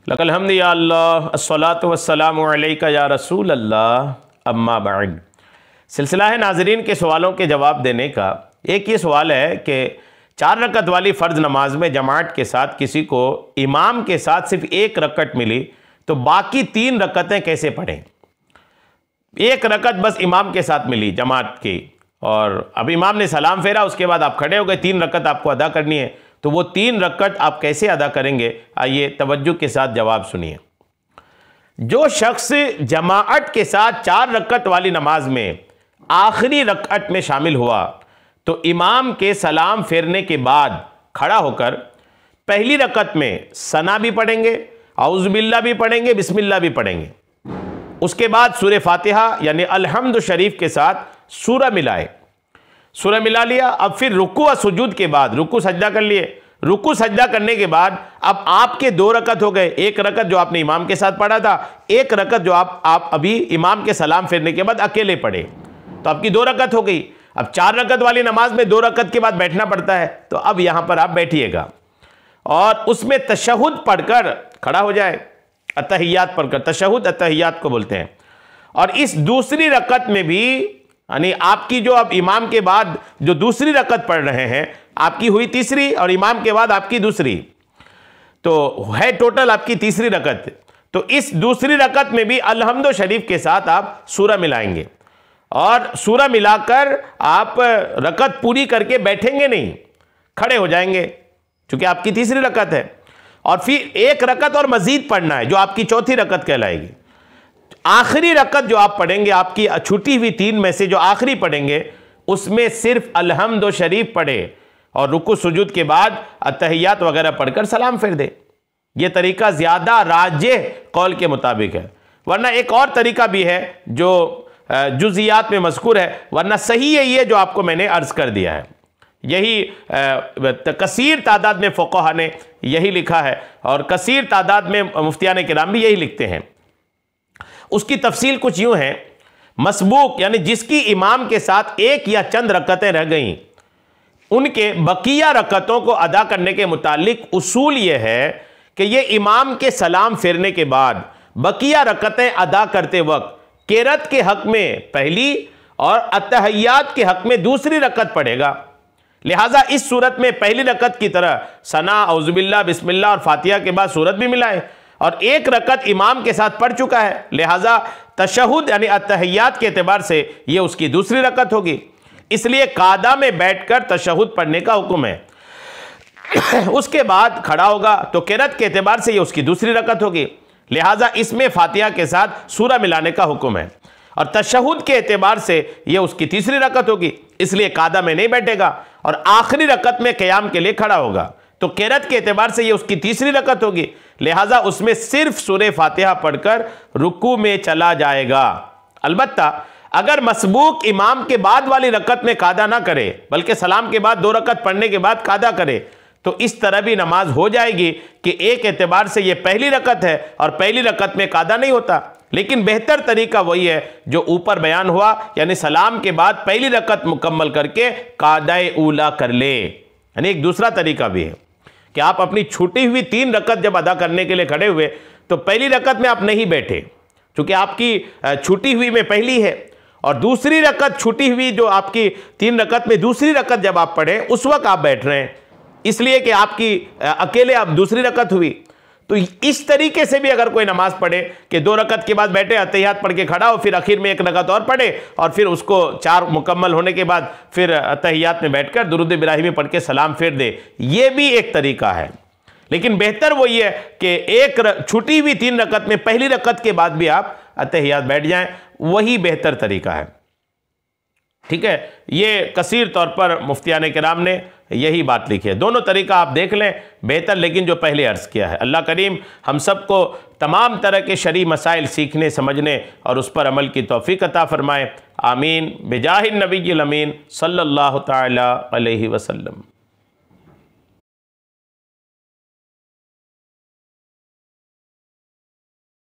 लकल हम्द या अल्लाह अस्सलातु वस्सलामु अलैका या रसूल अल्लाह अम्मा बाद। सिलसिला है नाजरीन के सवालों के जवाब देने का। एक ये सवाल है कि 4 रकत वाली फ़र्ज़ नमाज में जमात के साथ किसी को इमाम के साथ सिर्फ 1 रकत मिली तो बाकी 3 रकतें कैसे पढ़ें। 1 रकत बस इमाम के साथ मिली जमात की और अब इमाम ने सलाम फेरा, उसके बाद आप खड़े हो गए, 3 रकत आपको अदा करनी है, तो वो 3 रकत आप कैसे अदा करेंगे। आइए तवज्जो के साथ जवाब सुनिए। जो शख्स जमाअत के साथ 4 रकत वाली नमाज में आखिरी रकअत में शामिल हुआ तो इमाम के सलाम फेरने के बाद खड़ा होकर पहली रकत में सना भी पढ़ेंगे, औज़ु बिल्लाह भी पढ़ेंगे, बिस्मिल्लाह भी पढ़ेंगे। उसके बाद सूरह फातिहा यानी अलहम्द शरीफ के साथ सूरा मिलाए, सूरा मिला लिया। अब फिर रुकू और सुजूद के बाद रुकू सजदा कर लिए। रुकू सजदा करने के बाद अब आपके 2 रकत हो गए। 1 रकत जो आपने इमाम के साथ पढ़ा था, 1 रकत जो आप अभी इमाम के सलाम फेरने के बाद अकेले पढ़े, तो आपकी 2 रकत हो गई। अब 4 रकत वाली नमाज में 2 रकत के बाद बैठना पड़ता है, तो अब यहां पर आप बैठिएगा और उसमें तशहुद पढ़कर खड़ा हो जाए। अतहियात पढ़कर, तशहुद अतहियात को बोलते हैं। और इस दूसरी रकत में भी यानी आपकी जो अब इमाम के बाद जो दूसरी रकत पढ़ रहे हैं, आपकी हुई तीसरी और इमाम के बाद आपकी दूसरी, तो है टोटल आपकी तीसरी रकत। तो इस दूसरी रकत में भी अलहम्द शरीफ के साथ आप सूरा मिलाएंगे और सूरा मिलाकर आप रकत पूरी करके बैठेंगे नहीं, खड़े हो जाएंगे क्योंकि आपकी तीसरी रकत है। और फिर 1 रकत और मजीद पढ़ना है जो आपकी चौथी रकत कहलाएगी। आखिरी रकत जो आप पढ़ेंगे, आपकी छूटी हुई 3 में से जो आखिरी पढ़ेंगे, उसमें सिर्फ अलहम्द शरीफ पढ़े और रुकू सुजूद के बाद अतहियात वगैरह पढ़कर सलाम फेर दे। यह तरीका ज्यादा राजिह कौल के मुताबिक है। वरना एक और तरीका भी है जो जुज़ियात में मज़कूर है, वरना सही है ये जो आपको मैंने अर्ज कर दिया है। यही कसीर तादाद में फ़ुक़हा ने यही लिखा है और कसीर तादाद में मुफ्तियान किराम भी यही लिखते हैं। उसकी तफसील कुछ यूं है, मसबूक यानी जिसकी इमाम के साथ 1 या चंद रकतें रह गईं, उनके बकिया रकतों को अदा करने के मुतालिक उसूल यह है कि ये इमाम के सलाम फेरने के बाद बकिया रकतें अदा करते वक्त किरत के हक में पहली और अतहियात के हक में दूसरी रकत पढ़ेगा। लिहाजा इस सूरत में पहली रकत की तरह सना, औज़ु बिल्लाह, बिस्मिल्लाह और फातिहा के बाद सूरत भी मिलाए और 1 रकत इमाम के साथ पढ़ चुका है, लिहाजा तशहुद यानी अतहियात के एतबार से यह उसकी दूसरी रकत होगी। इसलिए कादा में बैठकर तशहुद पढ़ने का हुक्म है। उसके बाद खड़ा होगा तो किरत के एतबार से यह उसकी दूसरी रकत होगी, लिहाजा इसमें फातिहा के साथ सूरा मिलाने का हुक्म है। और तशहुद के एतबार से यह उसकी तीसरी रकत होगी, इसलिए कादा में नहीं बैठेगा और आखिरी रकत में क़याम के लिए खड़ा होगा, तो किरत के एतबार से यह उसकी तीसरी रकत होगी, लिहाजा उसमें सिर्फ सूरह फातिहा पढ़कर रुकू में चला जाएगा। अलबत्ता अगर मसबूक इमाम के बाद वाली रकत में कादा ना करे बल्कि सलाम के बाद 2 रकत पढ़ने के बाद कादा करे, तो इस तरह भी नमाज हो जाएगी कि एक एतबार से यह पहली रकत है और पहली रकत में कादा नहीं होता। लेकिन बेहतर तरीका वही है जो ऊपर बयान हुआ, यानी सलाम के बाद पहली रकत मुकम्मल करके कादाए ऊला कर ले। यानी एक दूसरा तरीका भी है कि आप अपनी छूटी हुई 3 रकत जब अदा करने के लिए खड़े हुए तो पहली रकत में आप नहीं बैठे, क्योंकि आपकी छूटी हुई में पहली है, और दूसरी रकत छूटी हुई जो आपकी 3 रकत में दूसरी रकत जब आप पढ़े उस वक्त आप बैठ रहे हैं, इसलिए कि आपकी अकेले आप दूसरी रकत हुई। तो इस तरीके से भी अगर कोई नमाज पढ़े कि 2 रकत के बाद बैठे, अतहियात पढ़ के खड़ा हो, फिर आखिर में 1 रकत और पढ़े और फिर उसको 4 मुकम्मल होने के बाद फिर अतहियात में बैठकर दुरूद इब्राहिमी पढ़ के सलाम फेर दे, ये भी एक तरीका है। लेकिन बेहतर वो ये कि एक छूटी हुई 3 रकत में पहली रकत के बाद भी आप अतहियात बैठ जाएं, वही बेहतर तरीका है। ठीक है, ये कसीर तौर पर मुफ्तियान किराम ने यही बात लिखी है। दोनों तरीका आप देख लें, बेहतर लेकिन जो पहले अर्ज़ किया है। अल्लाह करीम हम सबको तमाम तरह के शरई मसाइल सीखने, समझने और उस पर अमल की तौफीक अता फरमाए। आमीन बिजाहिन नबील अमीन सल्लल्लाहु तआला अलैहि वसल्लम।